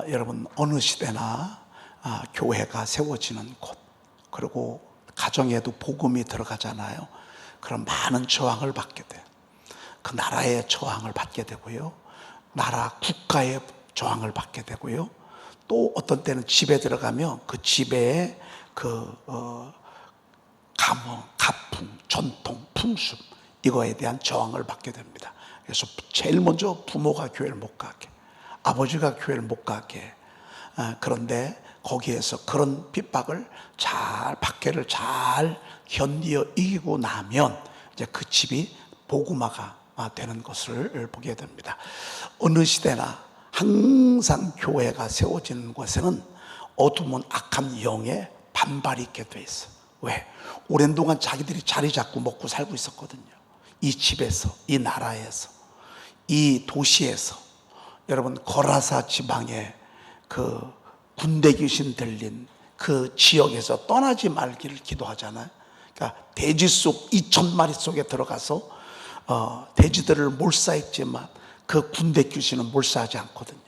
여러분 어느 시대나 교회가 세워지는 곳, 그리고 가정에도 복음이 들어가잖아요. 그럼 많은 저항을 받게 돼요. 그 나라의 저항을 받게 되고요, 나라 국가의 저항을 받게 되고요, 또 어떤 때는 집에 들어가면 그 집에 가문, 가풍, 전통, 풍습, 이거에 대한 저항을 받게 됩니다. 그래서 제일 먼저 부모가 교회를 못 가게, 아버지가 교회를 못 가게. 그런데 거기에서 그런 핍박을 박해를 잘 견디어 이기고 나면 이제 그 집이 복음화가 되는 것을 보게 됩니다. 어느 시대나 항상 교회가 세워지는 곳에는 어두운 악한 영의 반발이 있게 돼 있어. 왜? 오랜 동안 자기들이 자리 잡고 먹고 살고 있었거든요. 이 집에서, 이 나라에서, 이 도시에서. 여러분, 거라사 지방에 그 군대 귀신 들린 그 지역에서 떠나지 말기를 기도하잖아요. 그러니까 돼지 속 2,000마리 속에 들어가서 돼지들을 몰사했지만 그 군대 귀신은 몰사하지 않거든요.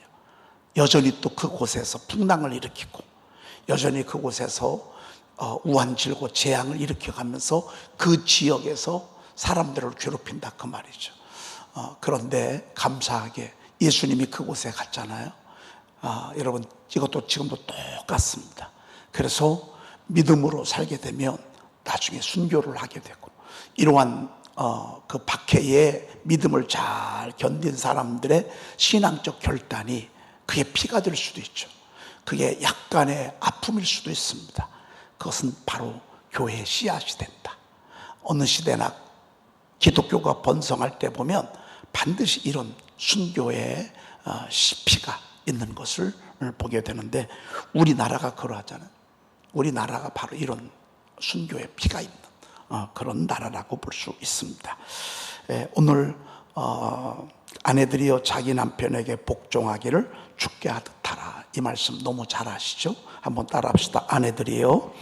여전히 또 그곳에서 풍랑을 일으키고, 여전히 그곳에서 우환질고 재앙을 일으켜가면서 그 지역에서 사람들을 괴롭힌다, 그 말이죠. 그런데 감사하게 예수님이 그곳에 갔잖아요. 여러분, 이것도 지금도 똑같습니다. 그래서 믿음으로 살게 되면 나중에 순교를 하게 되고, 이러한 그 박해의 믿음을 잘 견딘 사람들의 신앙적 결단이 그게 피가 될 수도 있죠. 그게 약간의 아픔일 수도 있습니다. 그것은 바로 교회의 씨앗이 된다. 어느 시대나 기독교가 번성할 때 보면 반드시 이런 순교의 피가 있는 것을 보게 되는데, 우리나라가 그러하잖아요. 우리나라가 바로 이런 순교의 피가 있는 그런 나라라고 볼 수 있습니다. 오늘 아내들이여 자기 남편에게 복종하기를 주께 하듯 하라, 이 말씀 너무 잘 아시죠? 한번 따라합시다. 아내들이여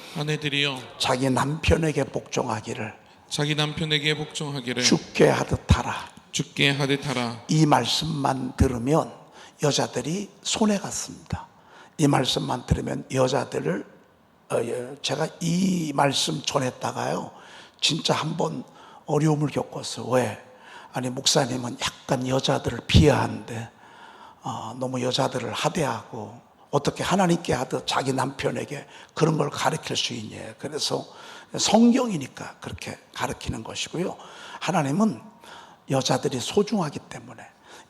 자기 남편에게 복종하기를 주께 하듯 하라. 이 말씀만 들으면 여자들이 손해 갔습니다. 이 말씀만 들으면 여자들을 제가 이 말씀 전했다가요, 진짜 한번 어려움을 겪었어요. 왜? 아니, 목사님은 약간 여자들을 비하하는데 너무 여자들을 하대하고 어떻게 하나님께 하듯 자기 남편에게 그런 걸 가르칠 수 있냐. 그래서 성경이니까 그렇게 가르치는 것이고요, 하나님은 여자들이 소중하기 때문에,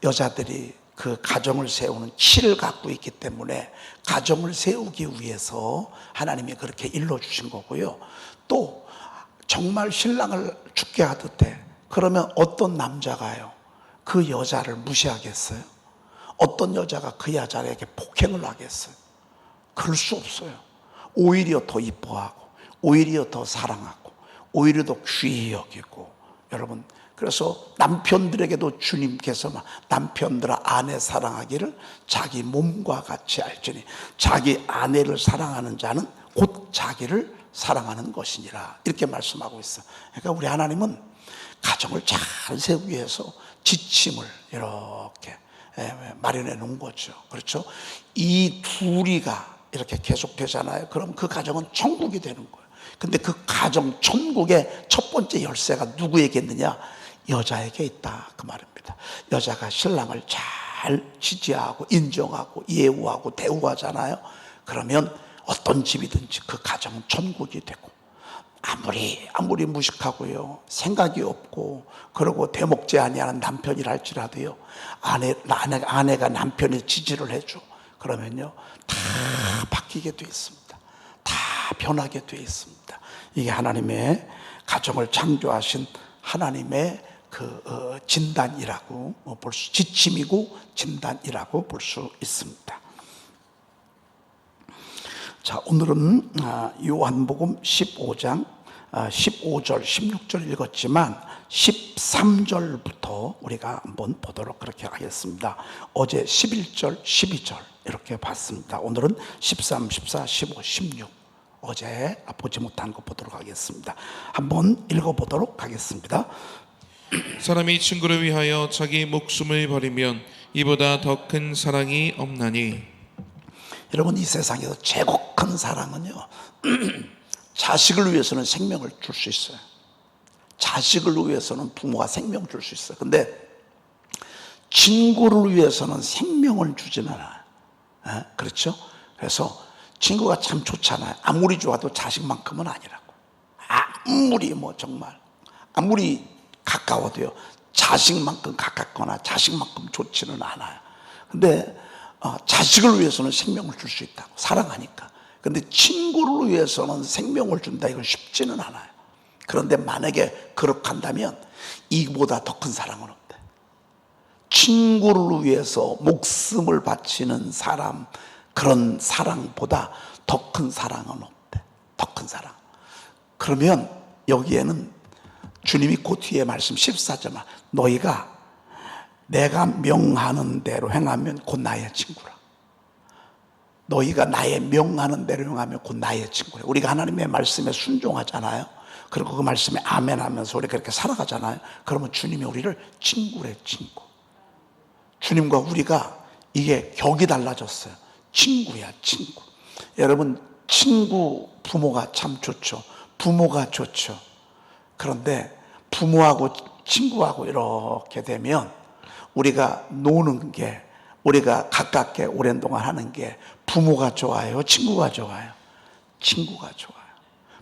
여자들이 그 가정을 세우는 키를 갖고 있기 때문에 가정을 세우기 위해서 하나님이 그렇게 일러주신 거고요. 또 정말 신랑을 죽게 하듯 해. 그러면 어떤 남자가요 그 여자를 무시하겠어요? 어떤 여자가 그 여자에게 폭행을 하겠어요? 그럴 수 없어요. 오히려 더 이뻐하고, 오히려 더 사랑하고, 오히려 더 귀히 여기고. 여러분, 그래서 남편들에게도 주님께서 남편들아 아내 사랑하기를 자기 몸과 같이 알지니, 자기 아내를 사랑하는 자는 곧 자기를 사랑하는 것이니라, 이렇게 말씀하고 있어요. 그러니까 우리 하나님은 가정을 잘 세우기 위해서 지침을 이렇게 마련해 놓은 거죠. 그렇죠? 이 둘이가 이렇게 계속 되잖아요. 그럼 그 가정은 천국이 되는 거예요. 근데 그 가정 천국의 첫 번째 열쇠가 누구에게 있느냐? 여자에게 있다, 그 말입니다. 여자가 신랑을 잘 지지하고 인정하고 예우하고 대우하잖아요. 그러면 어떤 집이든지 그 가정은 천국이 되고, 아무리 무식하고요, 생각이 없고, 그러고 대목제 아니하는 남편이라 할지라도요, 아내가 남편의 지지를 해줘. 그러면요, 다 바뀌게 돼 있습니다. 다 변하게 돼 있습니다. 이게 하나님의 가정을 창조하신 하나님의 그 진단이라고 볼 수, 지침이고 진단이라고 볼 수 있습니다. 자, 오늘은 요한복음 15장 15절 16절 읽었지만 13절부터 우리가 한번 보도록 그렇게 하겠습니다. 어제 11절 12절 이렇게 봤습니다. 오늘은 13, 14, 15, 16 어제 보지 못한 거 보도록 하겠습니다. 한번 읽어보도록 하겠습니다. 사람이 친구를 위하여 자기 목숨을 버리면 이보다 더 큰 사랑이 없나니, 여러분, 이 세상에서 최고 큰 사랑은요, 자식을 위해서는 생명을 줄 수 있어요. 자식을 위해서는 부모가 생명을 줄 수 있어요. 근데 친구를 위해서는 생명을 주지는 않아요. 그렇죠? 그래서 친구가 참 좋잖아요. 아무리 좋아도 자식만큼은 아니라고. 아무리 정말 아무리 가까워도요, 자식만큼 가깝거나 자식만큼 좋지는 않아요. 근데 자식을 위해서는 생명을 줄 수 있다고, 사랑하니까. 근데 친구를 위해서는 생명을 준다, 이건 쉽지는 않아요. 그런데 만약에 그렇게 한다면 이보다 더 큰 사랑은 없대. 친구를 위해서 목숨을 바치는 사람, 그런 사랑보다 더 큰 사랑은 없대. 더 큰 사랑. 그러면 여기에는 주님이 그 뒤에 말씀 14절, 너희가 내가 명하는 대로 행하면 곧 나의 친구라. 너희가 나의 명하는 대로 행하면 곧 나의 친구라. 우리가 하나님의 말씀에 순종하잖아요. 그리고 그 말씀에 아멘 하면서 우리가 그렇게 살아가잖아요. 그러면 주님이 우리를 친구래, 친구. 주님과 우리가 이게 격이 달라졌어요. 친구야, 친구. 여러분, 친구, 부모가 참 좋죠. 부모가 좋죠. 그런데 부모하고 친구하고 이렇게 되면 우리가 노는 게, 우리가 가깝게 오랜 동안 하는 게 부모가 좋아요, 친구가 좋아요? 친구가 좋아요.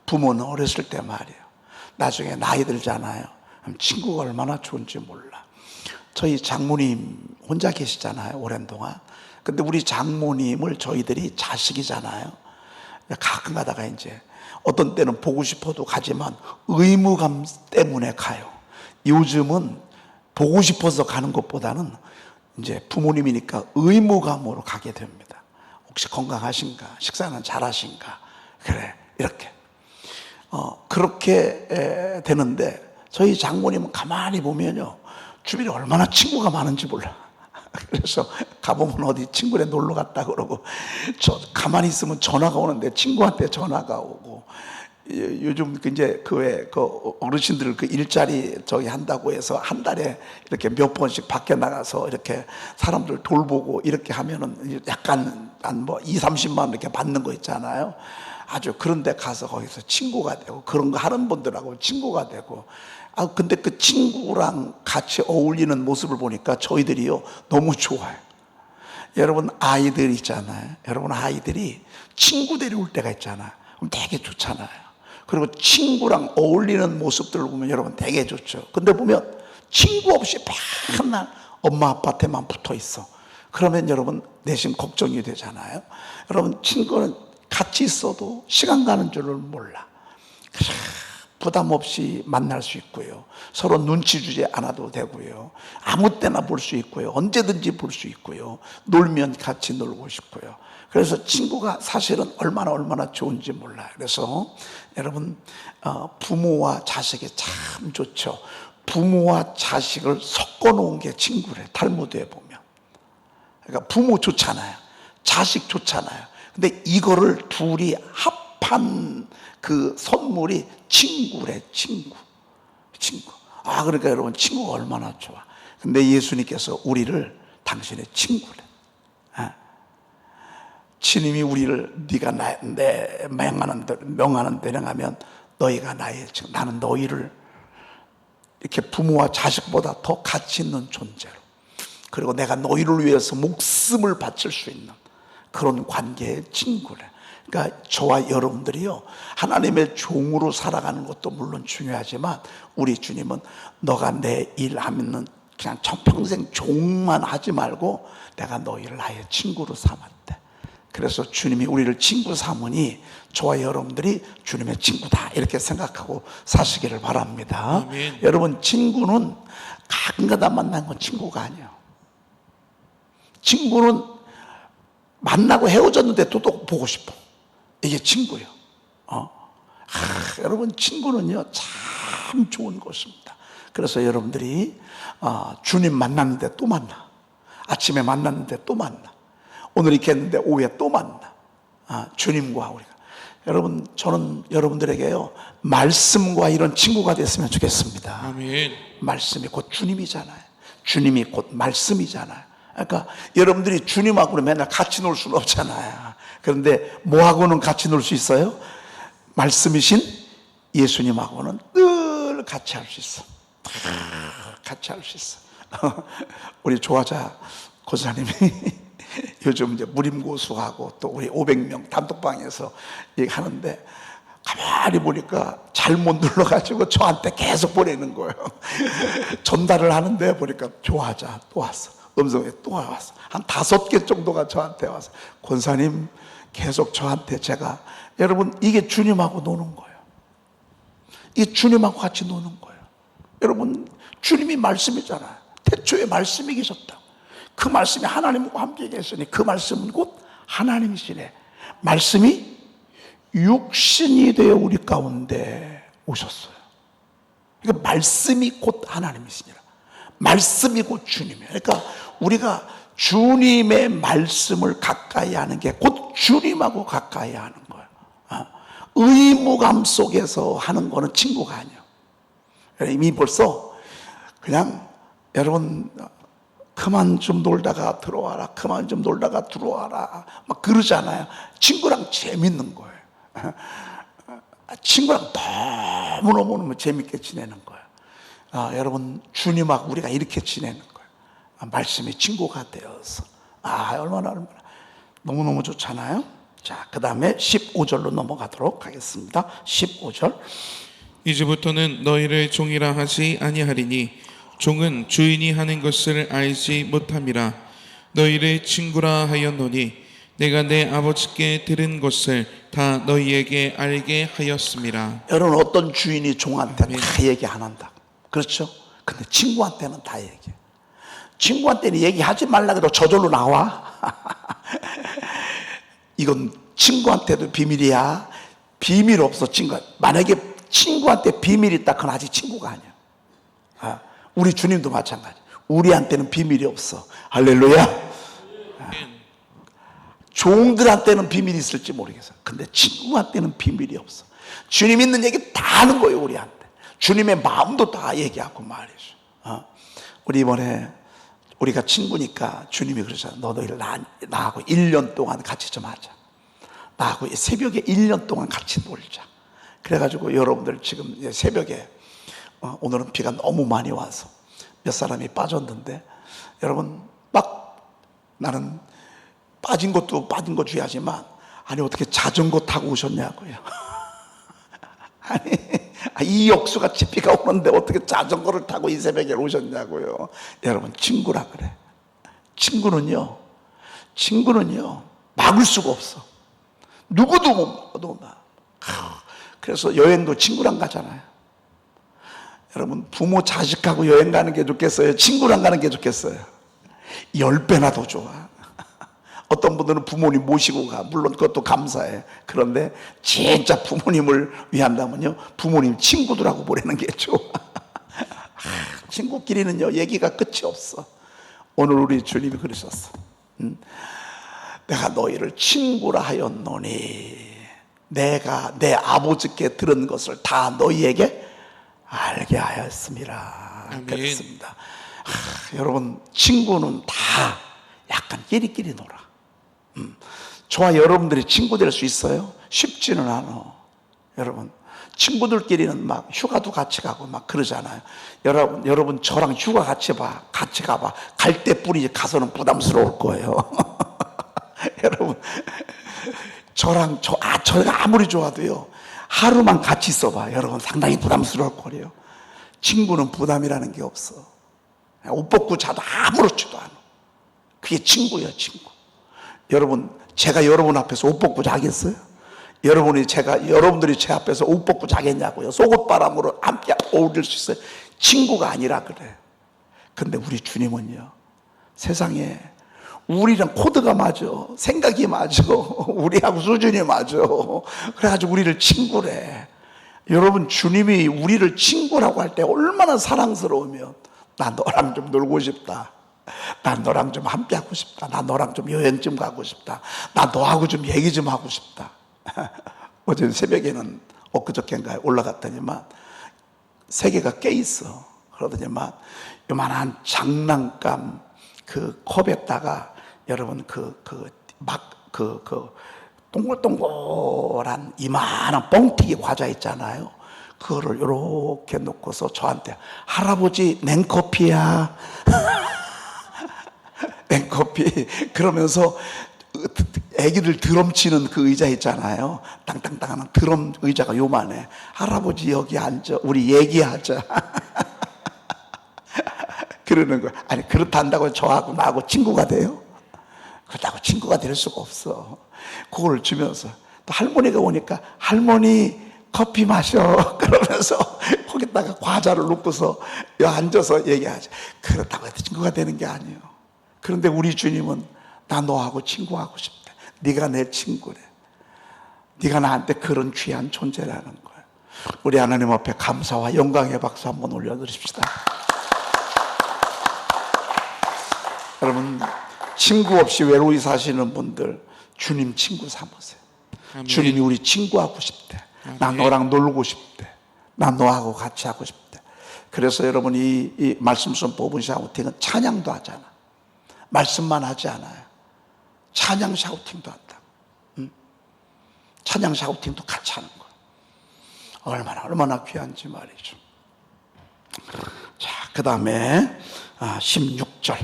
부모는 어렸을 때 말이에요. 나중에 나이 들잖아요. 그럼 친구가 얼마나 좋은지 몰라. 저희 장모님 혼자 계시잖아요, 오랜 동안. 근데 우리 장모님을 저희들이 자식이잖아요. 가끔 가다가 이제 어떤 때는 보고 싶어도 가지만 의무감 때문에 가요. 요즘은 보고 싶어서 가는 것보다는 이제 부모님이니까 의무감으로 가게 됩니다. 혹시 건강하신가? 식사는 잘하신가? 그래, 이렇게. 그렇게 되는데 저희 장모님은 가만히 보면요, 주변에 얼마나 친구가 많은지 몰라. 그래서 가보면 어디 친구네 놀러 갔다 그러고, 저 가만히 있으면 전화가 오는데 친구한테 전화가 오고, 요즘 이제 그 어르신들 그 일자리 저기 한다고 해서 한 달에 이렇게 몇 번씩 밖에 나가서 이렇게 사람들 돌보고 이렇게 하면은 약간 한 2, 30만 원 이렇게 받는 거 있잖아요. 아주 그런 데 가서 거기서 친구가 되고, 그런 거 하는 분들하고 친구가 되고. 근데 그 친구랑 같이 어울리는 모습을 보니까 저희들이요, 너무 좋아요. 여러분, 아이들 있잖아요. 여러분, 아이들이 친구 데려올 때가 있잖아요. 그럼 되게 좋잖아요. 그리고 친구랑 어울리는 모습들을 보면 여러분 되게 좋죠. 근데 보면 친구 없이 맨날 엄마 아빠한테만 붙어 있어. 그러면 여러분 내심 걱정이 되잖아요. 여러분, 친구는 같이 있어도 시간 가는 줄을 몰라. 부담 없이 만날 수 있고요. 서로 눈치 주지 않아도 되고요. 아무 때나 볼 수 있고요. 언제든지 볼 수 있고요. 놀면 같이 놀고 싶고요. 그래서 친구가 사실은 얼마나 좋은지 몰라요. 그래서 여러분, 부모와 자식이 참 좋죠. 부모와 자식을 섞어 놓은 게 친구래, 탈무드에 보면. 그러니까 부모 좋잖아요. 자식 좋잖아요. 근데 이거를 둘이 합한 그 선물이 친구래, 친구. 그러니까 여러분, 친구가 얼마나 좋아. 근데 예수님께서 우리를 당신의 친구래. 주님이 우리를 네가 내 명하는 대로 하면 너희가 나의 친구. 나는 너희를 이렇게 부모와 자식보다 더 가치 있는 존재로, 그리고 내가 너희를 위해서 목숨을 바칠 수 있는 그런 관계의 친구래. 그러니까 저와 여러분들이요, 하나님의 종으로 살아가는 것도 물론 중요하지만 우리 주님은 너가 내 일하면 그냥 평생 종만 하지 말고 내가 너희를 나의 친구로 삼았대. 그래서 주님이 우리를 친구 삼으니 저와 여러분들이 주님의 친구다, 이렇게 생각하고 사시기를 바랍니다. 아멘. 여러분, 친구는 가끔가다 만난 건 친구가 아니에요. 친구는 만나고 헤어졌는데 또 보고 싶어. 이게 친구예요. 여러분, 친구는요 참 좋은 것입니다. 그래서 여러분들이 주님 만났는데 또 만나, 아침에 만났는데 또 만나, 오늘 이렇게 했는데 오후에 또 만나. 주님과 우리가, 여러분, 저는 여러분들에게요 말씀과 이런 친구가 됐으면 좋겠습니다. 아멘. 말씀이 곧 주님이잖아요. 주님이 곧 말씀이잖아요. 그러니까 여러분들이 주님하고 맨날 같이 놀 수는 없잖아요. 그런데 뭐하고는 같이 놀 수 있어요? 말씀이신 예수님하고는 늘 같이 할 수 있어. 같이 할 수 있어. 우리 조화자 고사님이 요즘 이제 무림고수하고 또 우리 500명 단톡방에서 얘기하는데 가만히 보니까 잘못 눌러가지고 저한테 계속 보내는 거예요. 전달을 하는데 보니까 조화자 또 왔어. 음성에 또 왔어. 한 5개 정도가 저한테 왔어. 권사님 계속 저한테 제가 여러분 이게 주님하고 노는 거예요. 이게 주님하고 같이 노는 거예요. 여러분 주님이 말씀이잖아요. 태초에 말씀이 계셨다. 그 말씀이 하나님과 함께 계시니 그 말씀은 곧 하나님이시네. 말씀이 육신이 되어 우리 가운데 오셨어요. 그러니까 말씀이 곧 하나님이시니라. 말씀이 곧 주님이에요. 그러니까 우리가 주님의 말씀을 가까이 하는 게 곧 주님하고 가까이 하는 거예요. 의무감 속에서 하는 거는 친구가 아니에요. 이미 벌써 그냥 여러분 그만 좀 놀다가 들어와라, 그만 좀 놀다가 들어와라 막 그러잖아요. 친구랑 재밌는 거예요. 친구랑 너무너무 재밌게 지내는 거예요. 여러분 주님하고 우리가 이렇게 지내는 거예요. 말씀이 친구가 되어서 얼마나 너무너무 좋잖아요. 자, 그 다음에 15절로 넘어가도록 하겠습니다. 15절. 이제부터는 너희를 종이라 하지 아니하리니 종은 주인이 하는 것을 알지 못함이라. 너희를 친구라 하였노니 내가 내 아버지께 들은 것을 다 너희에게 알게 하였음이라. 여러분 어떤 주인이 종한테 다 얘기 안 한다. 그렇죠? 근데 친구한테는 다 얘기해. 친구한테는 얘기하지 말라 그래도 저절로 나와. 이건 친구한테도 비밀이야. 비밀 없어. 친구. 만약에 친구한테 비밀이 있다 그건 아직 친구가 아니야. 우리 주님도 마찬가지. 우리한테는 비밀이 없어. 할렐루야. 종들한테는 비밀이 있을지 모르겠어. 근데 친구한테는 비밀이 없어. 주님 있는 얘기 다 하는 거예요. 우리한테. 주님의 마음도 다 얘기하고 말이죠. 우리 이번에 우리가 친구니까 주님이 그러잖아. 너희를 나하고 1년 동안 같이 좀 하자. 나하고 새벽에 1년 동안 같이 놀자. 그래가지고 여러분들 지금 새벽에 오늘은 비가 너무 많이 와서 몇 사람이 빠졌는데 여러분 막 나는 빠진 것도 빠진 거 줘야지만 아니 어떻게 자전거 타고 오셨냐고요. 아니 이 역수같이 비가 오는데 어떻게 자전거를 타고 이 새벽에 오셨냐고요. 여러분 친구라 그래. 친구는요 막을 수가 없어. 누구도 못 막. 그래서 여행도 친구랑 가잖아요. 여러분 부모 자식하고 여행 가는 게 좋겠어요? 친구랑 가는 게 좋겠어요? 10배나 더 좋아. 어떤 분들은 부모님 모시고 가. 물론 그것도 감사해. 그런데 진짜 부모님을 위한다면요 부모님 친구들하고 보내는 게 좋아. 친구끼리는요 얘기가 끝이 없어. 오늘 우리 주님이 그러셨어. 내가 너희를 친구라 하였노니 내가 내 아버지께 들은 것을 다 너희에게 알게 하였습니다. 그렇습니다. 여러분 친구는 다 약간 끼리끼리 놀아. 저와 여러분들이 친구 될 수 있어요? 쉽지는 않아. 여러분 친구들끼리는 막 휴가도 같이 가고 막 그러잖아요. 여러분 저랑 휴가 같이 가봐. 갈 때뿐이지 가서는 부담스러울 거예요. 여러분 저가 아무리 좋아도요 하루만 같이 있어봐. 여러분 상당히 부담스러울 거예요. 친구는 부담이라는 게 없어. 옷 벗고 자도 아무렇지도 않아. 그게 친구예요, 친구. 여러분 제가 여러분 앞에서 옷 벗고 자겠어요? 여러분들이 제 앞에서 옷 벗고 자겠냐고요? 속옷바람으로 함께 어울릴 수 있어요? 친구가 아니라 그래. 근데 우리 주님은요 세상에 우리랑 코드가 맞아. 생각이 맞아. 우리하고 수준이 맞아. 그래가지고 우리를 친구래. 여러분 주님이 우리를 친구라고 할 때 얼마나 사랑스러우면 나 너랑 좀 놀고 싶다. 나 너랑 좀 함께 하고 싶다. 나 너랑 좀 여행 좀 가고 싶다. 나 너하고 좀 얘기 좀 하고 싶다. 어제 새벽에는 엊그저께인가 올라갔더니만 세계가 깨 있어. 그러더니만 요만한 장난감 그 컵에다가 여러분 동글동글한 이만한 뻥튀기 과자 있잖아요. 그거를 이렇게 놓고서 저한테 할아버지 냉커피야. 냉커피. 그러면서 애기들 드럼 치는 그 의자 있잖아요. 땅땅땅 하는 드럼 의자가 요만해. 할아버지 여기 앉아. 우리 얘기하자. 그러는 거야. 아니 그렇다 한다고 저하고 나하고 친구가 돼요? 그렇다고 친구가 될 수가 없어. 그걸 주면서 또 할머니가 오니까 할머니 커피 마셔. 그러면서 거기다가 과자를 놓고서 여기 앉아서 얘기하지. 그렇다고 해도 친구가 되는 게 아니에요. 그런데 우리 주님은 나 너하고 친구하고 싶대. 네가 내 친구래. 네가 나한테 그런 귀한 존재라는 거야. 우리 하나님 앞에 감사와 영광의 박수 한번 올려드립시다. 여러분 친구 없이 외로이 사시는 분들 주님 친구 삼으세요. 아멘. 주님이 우리 친구하고 싶대. 나 아멘. 너랑 놀고 싶대. 나 너하고 같이 하고 싶대. 그래서 여러분 이 말씀선 뽑은 샤우팅은 찬양도 하잖아. 말씀만 하지 않아요. 찬양 샤우팅도 한다. 찬양 샤우팅도 같이 하는 거야. 얼마나 귀한지 말이죠. 자, 그 다음에 16절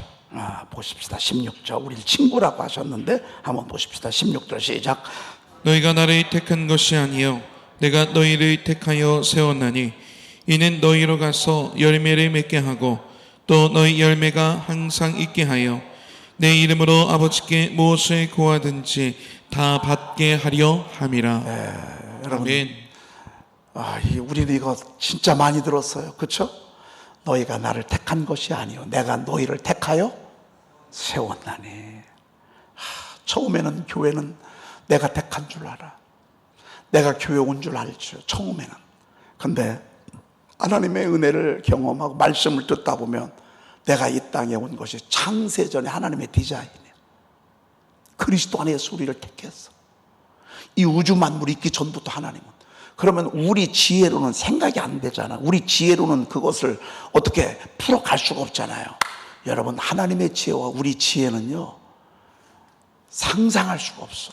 보십시다. 16절 우리 친구라고 하셨는데 한번 보십시다. 16절 시작. 너희가 나를 택한 것이 아니요 내가 너희를 택하여 세웠나니 이는 너희로 가서 열매를 맺게 하고 또 너희 열매가 항상 있게 하여 내 이름으로 아버지께 무엇을 구하든지 다 받게 하려 함이라. 여러분 아멘. 우리는 이거 진짜 많이 들었어요. 그렇죠? 너희가 나를 택한 것이 아니요 내가 너희를 택하여 세웠나니. 처음에는 교회는 내가 택한 줄 알아. 내가 교회 온 줄 알죠. 처음에는. 근데 하나님의 은혜를 경험하고 말씀을 듣다 보면 내가 이 땅에 온 것이 창세전에 하나님의 디자인이에요. 그리스도 안에서 우리를 택했어. 이 우주 만물이 있기 전부터 하나님은. 그러면 우리 지혜로는 생각이 안 되잖아. 우리 지혜로는 그것을 어떻게 풀어갈 수가 없잖아요. 여러분 하나님의 지혜와 우리 지혜는요 상상할 수가 없어.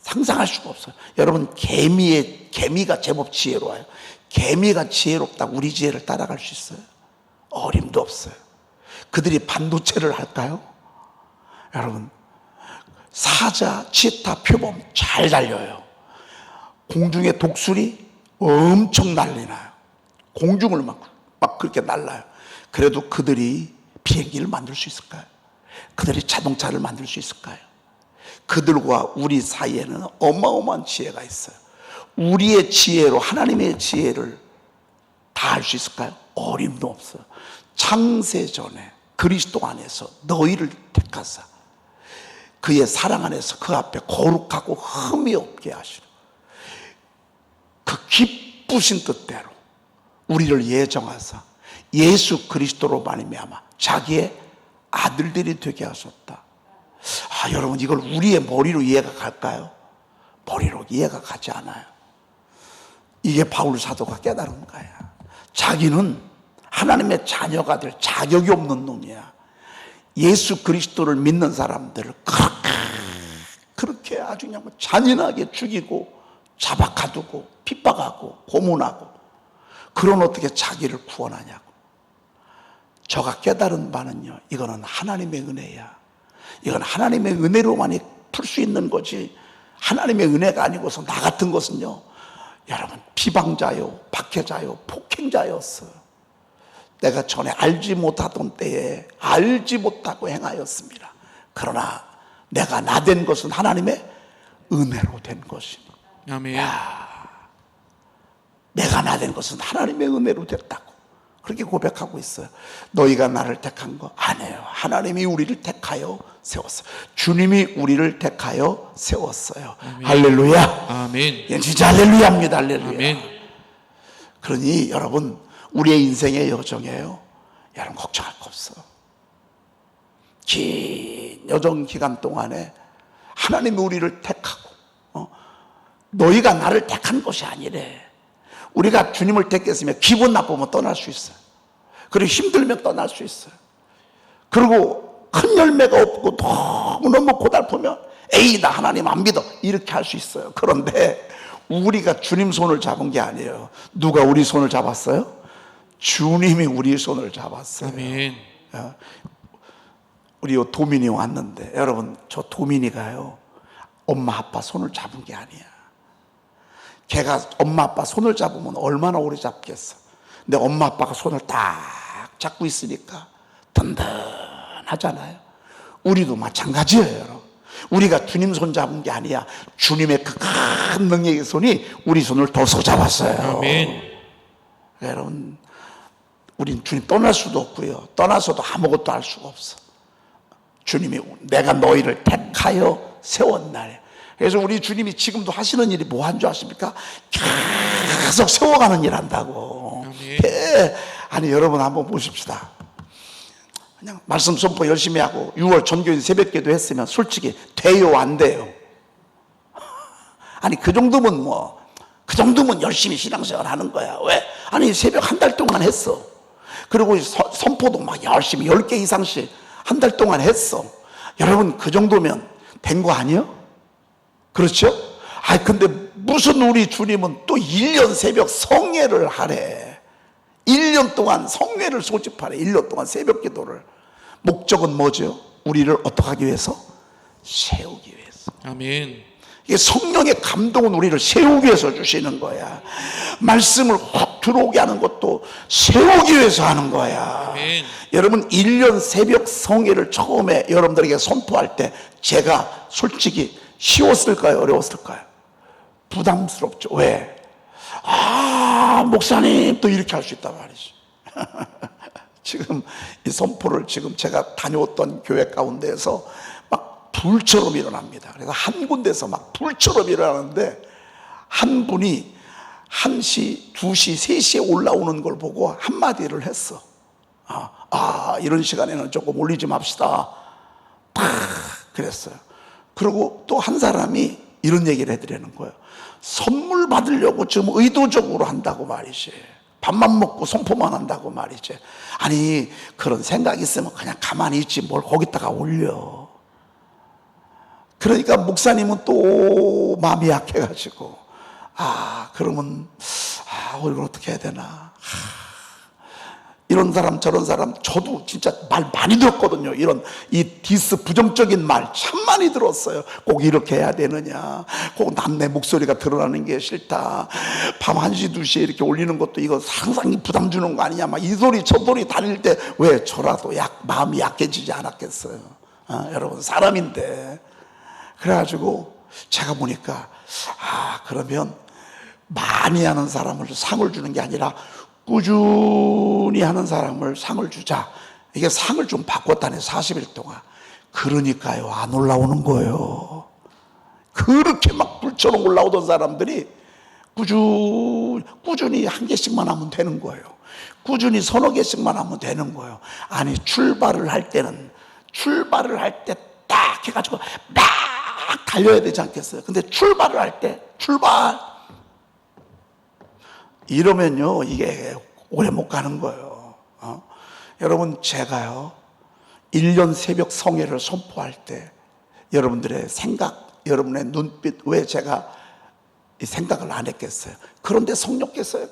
상상할 수가 없어요. 여러분 개미가 제법 지혜로워요. 개미가 지혜롭다고 우리 지혜를 따라갈 수 있어요? 어림도 없어요. 그들이 반도체를 할까요? 여러분 사자, 치타, 표범 잘 달려요. 공중에 독수리 엄청 난리나요. 공중을 막 그렇게 날라요. 그래도 그들이 비행기를 만들 수 있을까요? 그들이 자동차를 만들 수 있을까요? 그들과 우리 사이에는 어마어마한 지혜가 있어요. 우리의 지혜로 하나님의 지혜를 다 할 수 있을까요? 어림도 없어요. 창세전에 그리스도 안에서 너희를 택하사 그의 사랑 안에서 그 앞에 거룩하고 흠이 없게 하시는 그 기쁘신 뜻대로 우리를 예정하사 예수 그리스도로 말미암아 자기의 아들들이 되게 하셨다. 여러분 이걸 우리의 머리로 이해가 갈까요? 머리로 이해가 가지 않아요. 이게 바울 사도가 깨달은 거야. 자기는 하나님의 자녀가 될 자격이 없는 놈이야. 예수 그리스도를 믿는 사람들을 그렇게 아주 그냥 잔인하게 죽이고 잡아가두고 핍박하고 고문하고 그런 어떻게 자기를 구원하냐고. 저가 깨달은 바는요 이거는 하나님의 은혜야. 이건 하나님의 은혜로만이 풀 수 있는 거지 하나님의 은혜가 아니고서 나 같은 것은요 여러분 비방자요 박해자요 폭행자였어요. 내가 전에 알지 못하던 때에 알지 못하고 행하였습니다. 그러나 내가 나 된 것은 하나님의 은혜로 된 것이니. 아멘. 내가 나 된 것은 하나님의 은혜로 됐다고 그렇게 고백하고 있어요. 너희가 나를 택한 거 아니에요. 하나님이 우리를 택하여 세웠어요. 주님이 우리를 택하여 세웠어요. 아멘. 할렐루야. 아멘. 진짜 할렐루야입니다. 할렐루야. 아멘. 그러니 여러분 우리의 인생의 여정이에요. 여러분 걱정할 거 없어. 긴 여정 기간 동안에 하나님이 우리를 택하고 너희가 나를 택한 것이 아니래. 우리가 주님을 택했으면 기분 나쁘면 떠날 수 있어요. 그리고 힘들면 떠날 수 있어요. 그리고 큰 열매가 없고 너무너무 고달프면 에이 나 하나님 안 믿어 이렇게 할 수 있어요. 그런데 우리가 주님 손을 잡은 게 아니에요. 누가 우리 손을 잡았어요? 주님이 우리 손을 잡았어요. 아멘. 우리 도민이 왔는데 여러분 저 도민이가요 엄마 아빠 손을 잡은 게 아니야. 걔가 엄마 아빠 손을 잡으면 얼마나 오래 잡겠어. 근데 엄마 아빠가 손을 딱 잡고 있으니까 든든하잖아요. 우리도 마찬가지예요. 여러분. 우리가 주님 손 잡은 게 아니야. 주님의 그 큰 능력의 손이 우리 손을 더 잡았어요. 아멘. 여러분 우린 주님 떠날 수도 없고요. 떠나서도 아무것도 할 수가 없어. 주님이 내가 너희를 택하여 세웠나니. 그래서 우리 주님이 지금도 하시는 일이 뭐 한 줄 아십니까? 계속 세워가는 일 한다고. 아니 여러분 한번 보십시다. 그냥 말씀 선포 열심히 하고 6월 전교인 새벽기도 했으면 솔직히 돼요 안 돼요? 아니 그 정도면 그 정도면 열심히 신앙생활 하는 거야. 왜? 아니 새벽 한 달 동안 했어. 그리고 선포도 막 열심히 10개 이상씩 한 달 동안 했어. 여러분 그 정도면 된 거 아니에요? 그렇죠? 근데 무슨 우리 주님은 또 1년 새벽 성회를 하래. 1년 동안 성회를 소집하래. 1년 동안 새벽 기도를. 목적은 뭐죠? 우리를 어떻게 하기 위해서? 세우기 위해서. 아멘. 이게 성령의 감동은 우리를 세우기 위해서 주시는 거야. 말씀을 확 들어오게 하는 것도 세우기 위해서 하는 거야. 아멘. 여러분 1년 새벽 성회를 처음에 여러분들에게 선포할 때 제가 솔직히 쉬웠을까요? 어려웠을까요? 부담스럽죠. 왜? 목사님 또 이렇게 할 수 있단 말이죠. 지금 이 선포를 지금 제가 다녀왔던 교회 가운데에서 막 불처럼 일어납니다. 그래서 한 군데서 막 불처럼 일어나는데 한 분이 1시, 2시, 3시에 올라오는 걸 보고 한마디를 했어. 이런 시간에는 조금 올리지 맙시다. 그랬어요. 그리고 또 한 사람이 이런 얘기를 해드리는 거예요. 선물 받으려고 지금 의도적으로 한다고 말이지. 밥만 먹고 선포만 한다고 말이지. 아니 그런 생각이 있으면 그냥 가만히 있지 뭘 거기다가 올려. 그러니까 목사님은 또 마음이 약해가지고 그러면 이걸 어떻게 해야 되나. 이런 사람 저런 사람 저도 진짜 말 많이 들었거든요. 이 디스 부정적인 말 참 많이 들었어요. 꼭 이렇게 해야 되느냐, 꼭 남의 목소리가 드러나는 게 싫다, 밤 1시 2시에 이렇게 올리는 것도 이거 상당히 부담 주는 거 아니냐, 막 이 소리 저 소리 다닐 때 왜 저라도 마음이 약해지지 않았겠어요. 여러분 사람인데. 그래가지고 제가 보니까 그러면 많이 하는 사람을 상을 주는 게 아니라 꾸준히 하는 사람을 상을 주자. 이게 상을 좀 바꿨다네. 40일 동안. 그러니까요 안 올라오는 거예요. 그렇게 막 불처럼 올라오던 사람들이 꾸준히 한 개씩만 하면 되는 거예요. 꾸준히 서너 개씩만 하면 되는 거예요. 아니 출발을 할 때 딱 해가지고 막 달려야 되지 않겠어요? 근데 출발을 할 때 이러면요 이게 오래 못 가는 거예요. 여러분 제가요 1년 새벽 성회를 선포할 때 여러분들의 생각, 여러분의 눈빛, 왜 제가 이 생각을 안 했겠어요? 그런데 성령께서요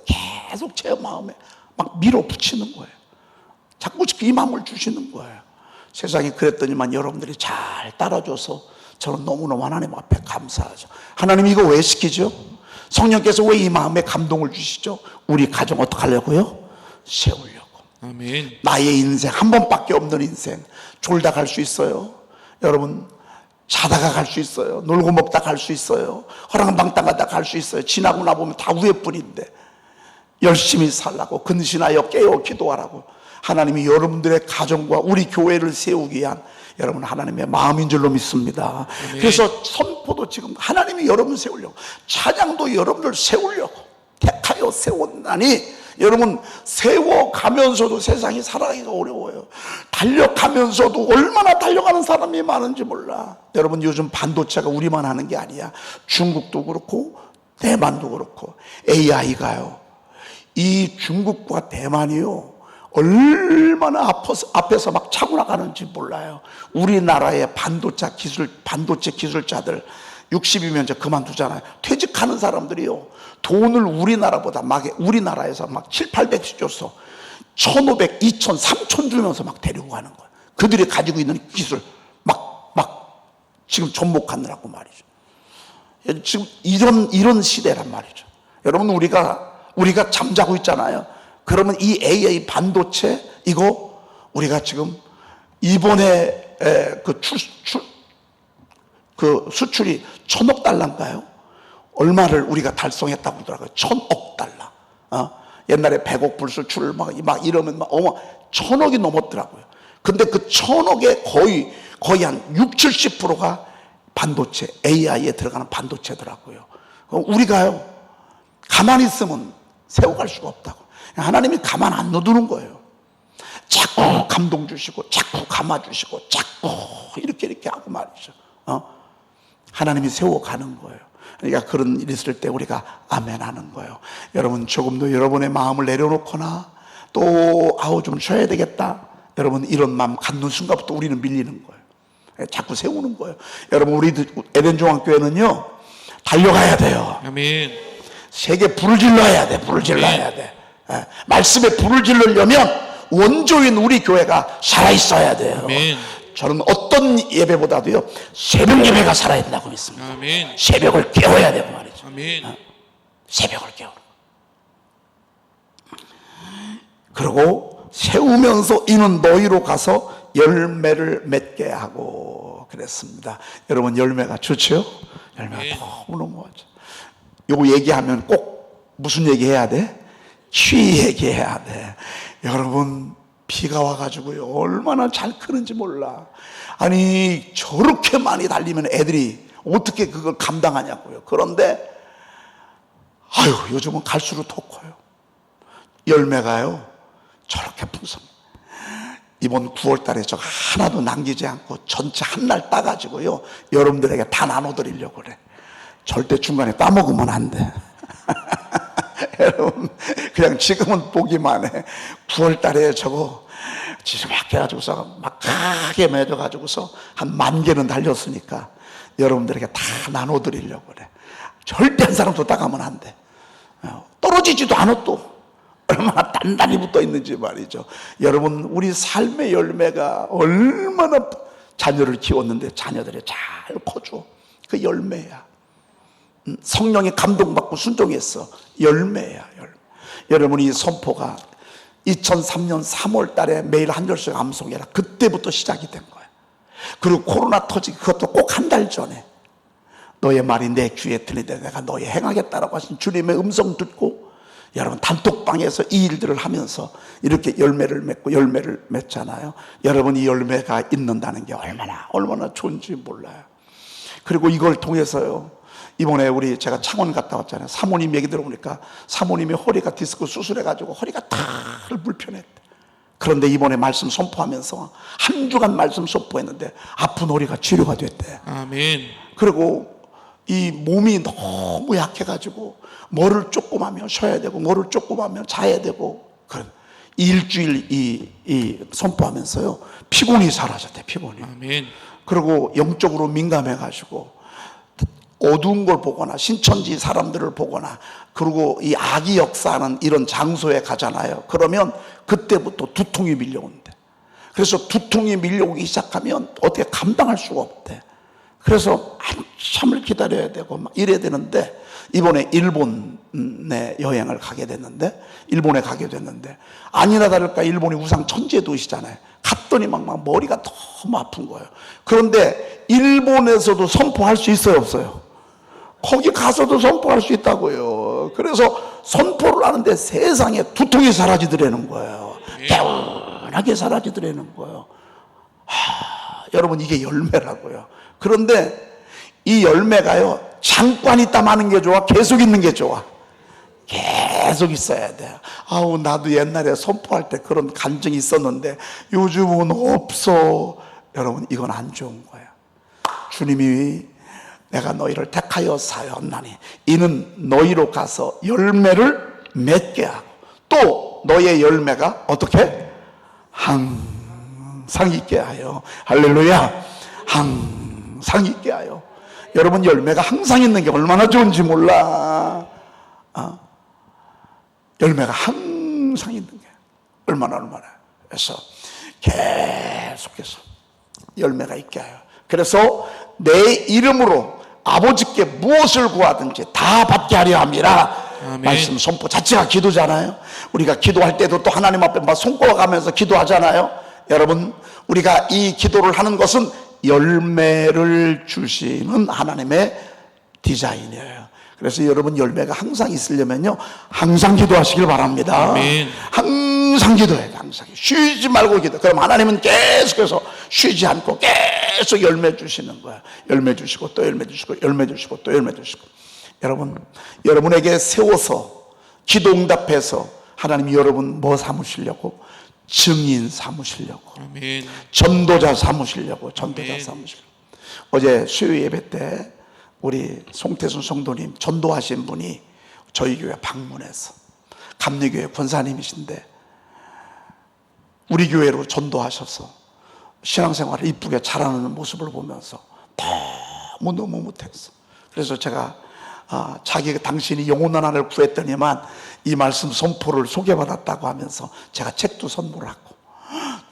계속 제 마음에 막 밀어붙이는 거예요. 자꾸 이 마음을 주시는 거예요. 세상에 그랬더니만 여러분들이 잘 따라줘서 저는 너무너무 하나님 앞에 감사하죠. 하나님 이거 왜 시키죠? 성령께서 왜 이 마음에 감동을 주시죠? 우리 가정 어떻게 하려고요? 세우려고. 아멘. 나의 인생 한 번밖에 없는 인생 졸다 갈 수 있어요. 여러분 자다가 갈 수 있어요. 놀고 먹다 갈 수 있어요. 허랑방탕하다 갈 수 있어요. 지나고 나보면 다 후회뿐인데 열심히 살라고 근신하여 깨어 기도하라고 하나님이 여러분들의 가정과 우리 교회를 세우기 위한 여러분 하나님의 마음인 줄로 믿습니다. 아멘. 그래서 선포도 지금 하나님이 여러분 세우려고, 찬양도 여러분들 세우려고 택하여 세웠나니, 여러분 세워가면서도 세상이 살아가기가 어려워요. 달려가면서도 얼마나 달려가는 사람이 많은지 몰라. 여러분 요즘 반도체가 우리만 하는 게 아니야. 중국도 그렇고 대만도 그렇고 AI가요, 이 중국과 대만이요 얼마나 앞에서 막 차고 나가는지 몰라요. 우리나라의 반도체 기술자들 60이면 이제 그만두잖아요. 퇴직하는 사람들이요, 돈을 우리나라에서 막 7, 800씩 줬어. 1,500, 2,000, 3,000 주면서 막 데리고 가는 거예요. 그들이 가지고 있는 기술 지금 접목하느라고 말이죠. 지금 이런 시대란 말이죠. 여러분, 우리가 잠자고 있잖아요. 그러면 이 AI 반도체 이거 우리가 지금 이번에 그 수출이 1,000억 달러인가요? 얼마를 우리가 달성했다고 하더라고요. 1,000억 달러. 옛날에 100억 불 수출 막 이러면 1,000억이 넘었더라고요. 근데 그 1,000억의 거의 한 60, 70%가 반도체, AI에 들어가는 반도체더라고요. 우리가요, 가만히 있으면 세워갈 수가 없다고. 하나님이 가만 안 놔두는 거예요. 자꾸 감동 주시고, 자꾸 감아주시고, 자꾸 이렇게 하고 말이죠. 하나님이 세워가는 거예요. 그러니까 그런 일이 있을 때 우리가 아멘 하는 거예요. 여러분, 조금도 여러분의 마음을 내려놓거나 또 좀 쉬어야 되겠다, 여러분 이런 마음 갖는 순간부터 우리는 밀리는 거예요. 자꾸 세우는 거예요. 여러분, 우리 에덴 중앙교회는요, 달려가야 돼요. 아멘. 세계 불을 질러야 돼. 불을 질러야 돼. 말씀에 불을 질르려면 원조인 우리 교회가 살아있어야 돼요. 아멘. 저는 어떤 예배보다도요, 새벽 예배가 살아야 된다고 믿습니다. 아멘. 새벽을 깨워야 되고 말이죠. 아멘. 새벽을 깨우는 거. 그리고 세우면서 이는 너희로 가서 열매를 맺게 하고 그랬습니다. 여러분, 열매가 좋죠? 열매가 너무너무 좋죠. 요거 얘기하면 꼭 무슨 얘기해야 돼? 취 얘기해야 돼. 여러분, 비가 와가지고요, 얼마나 잘 크는지 몰라. 아니, 저렇게 많이 달리면 애들이 어떻게 그걸 감당하냐고요. 그런데 요즘은 갈수록 더 커요. 열매가요, 저렇게 풍성해요. 이번 9월 달에 저 하나도 남기지 않고 전체 한 날 따가지고요, 여러분들에게 다 나눠드리려고 그래. 절대 중간에 따먹으면 안 돼. 여러분, 그냥 지금은 보기만 해. 9월 달에 저거 지저맣게 해가지고서 막 크게 맺어가지고서 한 10,000개는 달렸으니까 여러분들에게 다 나눠드리려고 그래. 절대 한 사람도 따가면 안 돼. 떨어지지도 않아. 또 얼마나 단단히 붙어 있는지 말이죠. 여러분, 우리 삶의 열매가 얼마나 자녀를 키웠는데 자녀들이 잘 커줘. 그 열매야. 성령의 감동받고 순종했어. 열매야, 열매. 여러분, 이 선포가 2003년 3월 달에 매일 한 절씩 암송해라, 그때부터 시작이 된 거예요. 그리고 코로나 터지기 그것도 꼭 한 달 전에 너의 말이 내 귀에 들리되 내가 너의 행하겠다라고 하신 주님의 음성 듣고 여러분, 단톡방에서 이 일들을 하면서 이렇게 열매를 맺잖아요. 여러분, 이 열매가 있는다는 게 얼마나 좋은지 몰라요. 그리고 이걸 통해서요, 이번에 제가 창원 갔다 왔잖아요. 사모님 얘기 들어보니까 사모님이 허리가 디스크 수술해가지고 허리가 다 불편했대. 그런데 이번에 말씀 선포하면서 한 주간 말씀 선포했는데 아픈 허리가 치료가 됐대. 아멘. 그리고 이 몸이 너무 약해가지고 뭐를 조금 하면 쉬어야 되고 뭐를 조금 하면 자야 되고, 그런 일주일 선포하면서요, 피곤이 사라졌대. 피곤이. 아멘. 그리고 영적으로 민감해가지고 어두운 걸 보거나 신천지 사람들을 보거나, 그리고 이 악이 역사하는 이런 장소에 가잖아요. 그러면 그때부터 두통이 밀려온대. 그래서 두통이 밀려오기 시작하면 어떻게 감당할 수가 없대. 그래서 한참을 기다려야 되고 막 이래야 되는데, 이번에 일본에 여행을 가게 됐는데, 아니나 다를까 일본이 우상 천지의 도시잖아요. 갔더니 막 머리가 너무 아픈 거예요. 그런데 일본에서도 선포할 수 있어요, 없어요? 거기 가서도 선포할 수 있다고요. 그래서 선포를 하는데 세상에 두통이 사라지더라는 거예요. 개운하게 사라지더라는 거예요. 여러분, 이게 열매라고요. 그런데 이 열매가요, 잠깐 있다 마는 게 좋아, 계속 있는 게 좋아? 계속 있어야 돼. 나도 옛날에 선포할 때 그런 감정이 있었는데 요즘은 없어. 여러분, 이건 안 좋은 거야. 주님이 내가 너희를 택하여 사였나니 이는 너희로 가서 열매를 맺게 하고 또 너의 열매가 어떻게? 항상 있게 하여. 할렐루야. 항상 있게 하여. 여러분, 열매가 항상 있는 게 얼마나 좋은지 몰라. 열매가 항상 있는 게 얼마나. 그래서 계속해서 열매가 있게 하여. 그래서 내 이름으로 아버지께 무엇을 구하든지 다 받게 하려 함이라. 아멘. 말씀 선포 자체가 기도잖아요. 우리가 기도할 때도 또 하나님 앞에 막 손꼽아가면서 기도하잖아요. 여러분, 우리가 이 기도를 하는 것은 열매를 주시는 하나님의 디자인이에요. 그래서 여러분, 열매가 항상 있으려면요, 항상 기도하시길 바랍니다. 아멘. 항상 기도해야 돼. 항상 쉬지 말고 기도. 그럼 하나님은 계속해서 쉬지 않고 계속 열매 주시는 거야. 열매 주시고 또 열매 주시고, 열매 주시고 또 열매 주시고. 여러분, 여러분에게 세워서 기도 응답해서 하나님이 여러분 뭐 삼으시려고? 증인 삼으시려고. 아멘. 전도자 삼으시려고. 전도자 아멘. 삼으시려고. 어제 수요 예배 때 우리 송태순 성도님 전도하신 분이 저희 교회 방문해서, 감리교회 권사님이신데 우리 교회로 전도하셔서 신앙생활을 이쁘게 잘하는 모습을 보면서 너무 못했어. 그래서 제가 자기가 당신이 영혼 하나를 구했더니만 이 말씀 선포를 소개받았다고 하면서 제가 책도 선물하고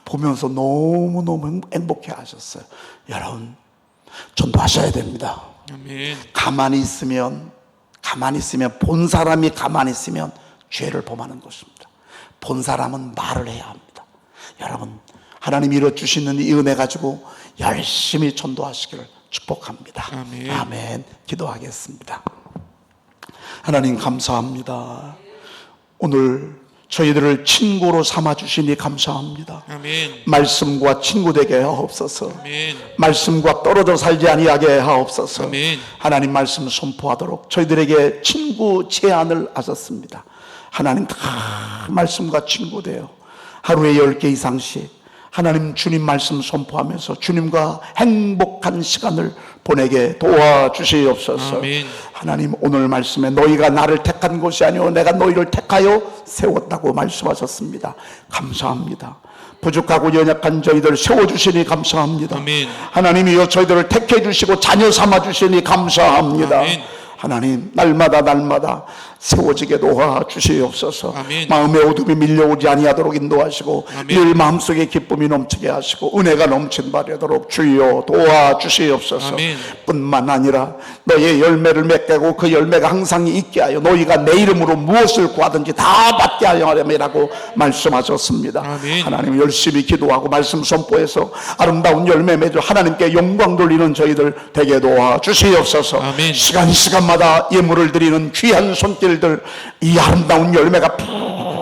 보면서 너무너무 행복해 하셨어요. 여러분, 전도하셔야 됩니다. 아멘. 가만히 있으면 본 사람이 가만히 있으면 죄를 범하는 것입니다. 본 사람은 말을 해야 합니다. 여러분, 하나님이 이뤄주시는 이 은혜 가지고 열심히 전도하시기를 축복합니다. 아멘. 아멘. 기도하겠습니다. 하나님 감사합니다. 오늘 저희들을 친구로 삼아주시니 감사합니다. 아멘. 말씀과 친구 되게 하옵소서. 아멘. 말씀과 떨어져 살지 아니하게 하옵소서. 아멘. 하나님 말씀 선포하도록 저희들에게 친구 제안을 하셨습니다. 하나님 다 말씀과 친구 되어 하루에 10개 이상씩 하나님 주님 말씀 선포하면서 주님과 행복한 시간을 보내게 도와주시옵소서. 아멘. 하나님, 오늘 말씀에 너희가 나를 택한 것이 아니오 내가 너희를 택하여 세웠다고 말씀하셨습니다. 감사합니다. 부족하고 연약한 저희들 세워주시니 감사합니다. 아멘. 하나님이여 저희들을 택해 주시고 자녀 삼아 주시니 감사합니다. 아멘. 하나님, 날마다 세워지게 도와주시옵소서. 아멘. 마음의 어둠이 밀려오지 아니하도록 인도하시고 아멘. 늘 마음속에 기쁨이 넘치게 하시고 은혜가 넘친 바 되도록 주여 도와주시옵소서. 아멘. 뿐만 아니라 너의 열매를 맺게 하고 그 열매가 항상 있게 하여 너희가 내 이름으로 무엇을 구하든지 다 받게 하려 함이라고 말씀하셨습니다. 아멘. 하나님, 열심히 기도하고 말씀 선포해서 아름다운 열매 맺어 하나님께 영광 돌리는 저희들 되게 도와주시옵소서. 아멘. 시간마다 예물을 드리는 귀한 손길들, 이 아름다운 열매가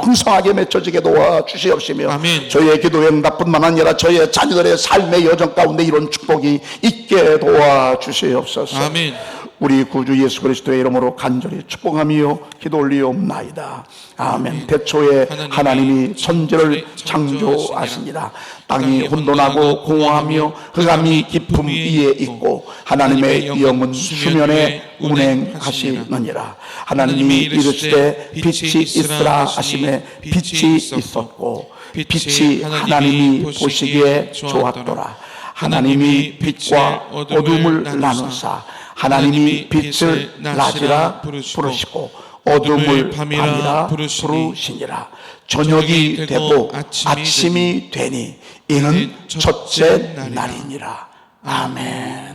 풍성하게 맺혀지게 도와주시옵시며 아멘. 저희의 기도 응답뿐만 아니라 저희의 자녀들의 삶의 여정 가운데 이런 축복이 있게 도와주시옵소서. 아멘. 우리 구주 예수 그리스도의 이름으로 간절히 축복하며 기도 올리옵나이다. 아멘. 대초에 하나님이 천지를 창조하시니라. 땅이 혼돈하고 공허하며 흑암이 깊음 위에 있고 하나님의 영은 수면에 운행하시느니라. 하나님이 이르시되 빛이 있으라 하시매 빛이 있었고 빛이 하나님이 보시기에 좋았더라. 하나님이 빛과 어둠을 나누사 하나님이 빛을 낮이라 부르시고 어둠을 밤이라 부르시니라. 저녁이 되고 아침이 되니 이는 첫째 날이니라. 아멘.